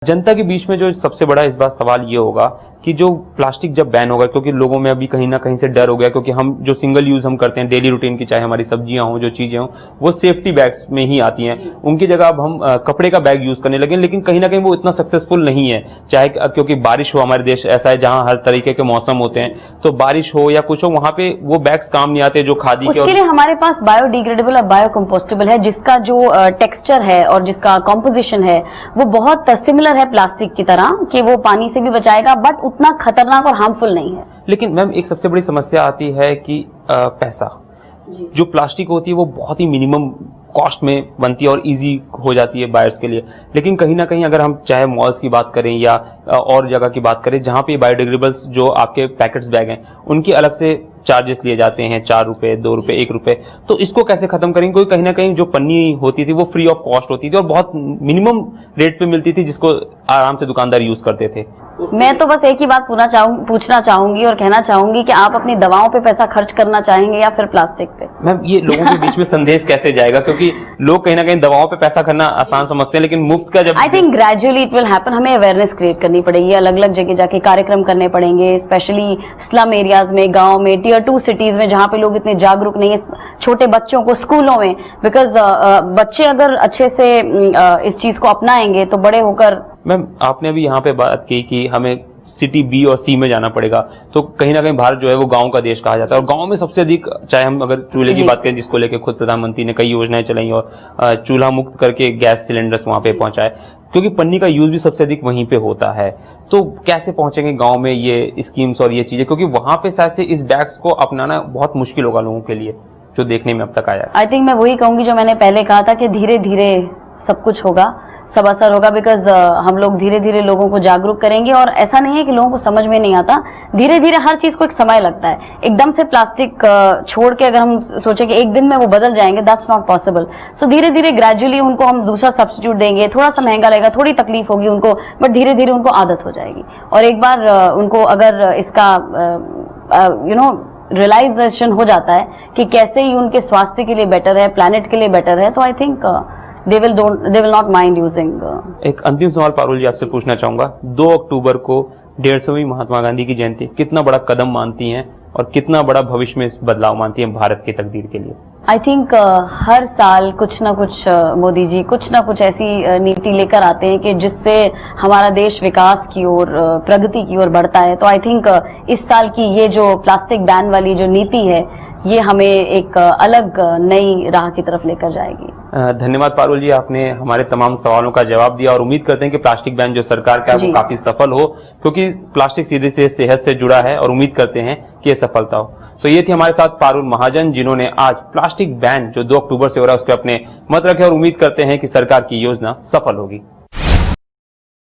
जनता के बीच में जो सबसे बड़ा इस बार सवाल ये होगा कि जो प्लास्टिक जब बैन होगा, क्योंकि लोगों में अभी कहीं ना कहीं से डर हो गया, क्योंकि हम जो सिंगल यूज हम करते हैं डेली रूटीन की, चाहे हमारी सब्जियां हों, जो चीजें हों, वो सेफ्टी बैग्स में ही आती हैं। उनकी जगह अब हम कपड़े का बैग यूज करने लगे, लेकिन कहीं ना कहीं वो इतना सक्सेसफुल नहीं है। चाहे क्योंकि बारिश हो, हमारे देश ऐसा है जहां हर तरीके के मौसम होते हैं, तो बारिश हो या कुछ हो, वहां पे वो बैग्स काम नहीं आते जो खादी के। उसके लिए हमारे पास बायोडिग्रेडेबल और बायोकम्पोस्टेबल है, जिसका जो टेक्सचर है और जिसका कॉम्पोजिशन है वो बहुत सिमिलर है प्लास्टिक की तरह, कि वो पानी से भी बचाएगा बट उतना खतरनाक और हार्मफुल नहीं है। लेकिन मैम एक सबसे बड़ी समस्या आती है कि पैसा। जो प्लास्टिक होती है वो बहुत ही मिनिमम कॉस्ट में बनती है और इजी हो जाती है बायर्स के लिए, लेकिन कहीं ना कहीं अगर हम चाहे मॉल्स की बात करें या और जगह की बात करें जहां पे बायोडिग्रेडेबल्स जो आपके पैकेट्स बैग हैं उनकी अलग से चार्जेस लिए जाते हैं, 4 रुपए, 2 रुपए, 1 रुपए। तो इसको कैसे खत्म करेंगे? कोई कहीं ना कहीं जो पन्नी होती थी वो फ्री ऑफ कॉस्ट होती थी और बहुत मिनिमम रेट पे मिलती थी, जिसको आराम से दुकानदार यूज करते थे। मैं तो बस एक ही बात पूछना चाहूंगी और कहना चाहूंगी कि आप अपनी दवाओं पे पैसा खर्च करना चाहेंगे या फिर प्लास्टिक पे? मैम ये लोगों के बीच में संदेश कैसे जाएगा, क्योंकि लोग कहीं ना कहीं दवाओं पे पैसा करना आसान समझते हैं, लेकिन मुफ्त का जब I think gradually it will happen. हमें अवेयरनेस क्रिएट करनी पड़ेगी, अलग अलग जगह जाके कार्यक्रम करने पड़ेंगे, स्पेशली स्लम एरियाज में, गांव में, टियर 2 सिटीज में जहां पे लोग इतने जागरूक नहीं है। छोटे बच्चों को स्कूलों में, बिकॉज बच्चे अगर अच्छे से इस चीज को अपनाएंगे तो बड़े होकर। मैम आपने अभी यहाँ पे बात की कि हमें सिटी बी और सी में जाना पड़ेगा, तो कहीं ना कहीं भारत जो है वो गांव का देश कहा जाता है और गांव में सबसे अधिक, चाहे हम अगर चूल्हे की बात करें जिसको लेकर खुद प्रधानमंत्री ने कई योजनाएं चलाई और चूल्हा मुक्त करके गैस सिलेंडर्स वहां पे पहुंचाए, क्योंकि पन्नी का यूज भी सबसे अधिक वहीं पे होता है। तो कैसे पहुंचेंगे गांव में ये स्कीम्स और ये चीजें, क्योंकि वहां पे शायद से इस बैग्स को अपनाना बहुत मुश्किल होगा लोगों के लिए, जो देखने में अब तक आया। आई थिंक मैं वही कहूंगी जो मैंने पहले कहा था कि धीरे धीरे सब कुछ होगा, सब असर होगा, बिकॉज हम लोग धीरे धीरे लोगों को जागरूक करेंगे। और ऐसा नहीं है कि लोगों को समझ में नहीं आता, धीरे धीरे हर चीज को एक समय लगता है। एकदम से प्लास्टिक छोड़ के अगर हम सोचे कि एक दिन में वो बदल जाएंगे, दैट्स नॉट पॉसिबल। सो धीरे धीरे ग्रेजुअली उनको हम दूसरा सब्स्टिट्यूट देंगे, थोड़ा सा महंगा लगेगा, थोड़ी तकलीफ होगी उनको, बट धीरे धीरे उनको आदत हो जाएगी। और एक बार उनको अगर इसका रियलाइजेशन हो जाता है कि कैसे ही उनके स्वास्थ्य के लिए बेटर है, प्लैनेट के लिए बेटर है, तो I think they will not mind using। एक अंतिम सवाल पारुल जी आपसे पूछना चाहूंगा, 2 अक्टूबर को 150वीं महात्मा गांधी की जयंती कितना बड़ा कदम मानती हैं और कितना बड़ा भविष्य में बदलाव मानती हैं भारत की तकदीर के लिए? आई थिंक हर साल कुछ ना कुछ मोदी जी कुछ ना कुछ ऐसी नीति लेकर आते हैं कि जिससे हमारा देश विकास की ओर, प्रगति की ओर बढ़ता है। तो आई थिंक इस साल की ये जो प्लास्टिक बैन वाली जो नीति है, ये हमें एक अलग नई राह की तरफ लेकर जाएगी। धन्यवाद पारुल जी, आपने हमारे तमाम सवालों का जवाब दिया और उम्मीद करते हैं कि प्लास्टिक बैन जो सरकार का है वो काफी सफल हो, क्योंकि प्लास्टिक सीधे से सेहत से जुड़ा है और उम्मीद करते हैं कि ये सफलता हो। तो ये थी हमारे साथ पारुल महाजन, जिन्होंने आज प्लास्टिक बैन जो 2 अक्टूबर से हो रहा है उस पर अपने मत रखे और उम्मीद करते हैं कि सरकार की योजना सफल होगी।